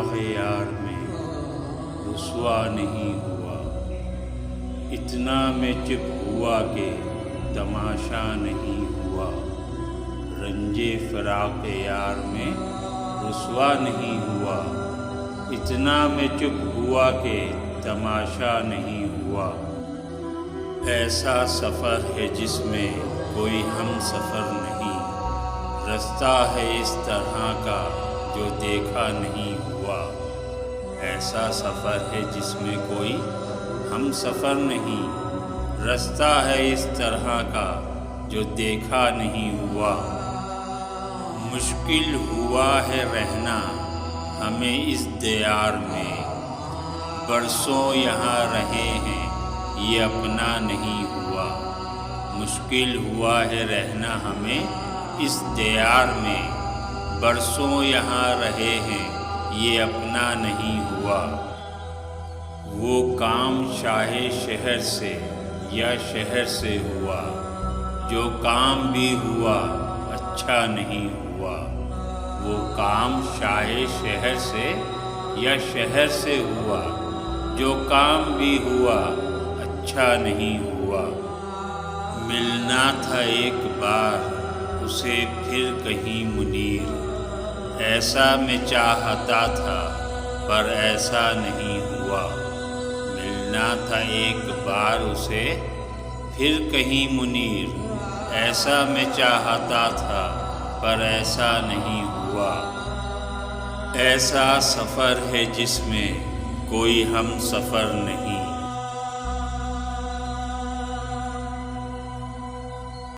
فراق یار میں رسوا نہیں ہوا، اتنا میں چپ ہوا کہ تماشا نہیں ہوا۔ رنج فراق یار میں رسوا نہیں ہوا، اتنا میں چپ ہوا کہ تماشا نہیں ہوا۔ ایسا سفر ہے جس میں کوئی ہم سفر نہیں، رستہ ہے اس طرح کا جو دیکھا نہیں ہوا۔ ایسا سفر ہے جس میں کوئی ہم سفر نہیں، رستہ ہے اس طرح کا جو دیکھا نہیں ہوا۔ مشکل ہوا ہے رہنا ہمیں اس دیار میں، برسوں یہاں رہے ہیں یہ اپنا نہیں ہوا۔ مشکل ہوا ہے رہنا ہمیں اس دیار میں، برسوں یہاں رہے ہیں یہ اپنا نہیں ہوا۔ وہ کام شاہ شہر سے یا شہر سے ہوا، جو کام بھی ہوا اچھا نہیں ہوا۔ وہ کام شاہ شہر سے یا شہر سے ہوا، جو کام بھی ہوا اچھا نہیں ہوا۔ ملنا تھا ایک بار اسے پھر کہیں منیر، ایسا میں چاہتا تھا پر ایسا نہیں ہوا۔ ملنا تھا ایک بار اسے پھر کہیں منیر، ایسا میں چاہتا تھا پر ایسا نہیں ہوا۔ ایسا سفر ہے جس میں کوئی ہم سفر نہیں،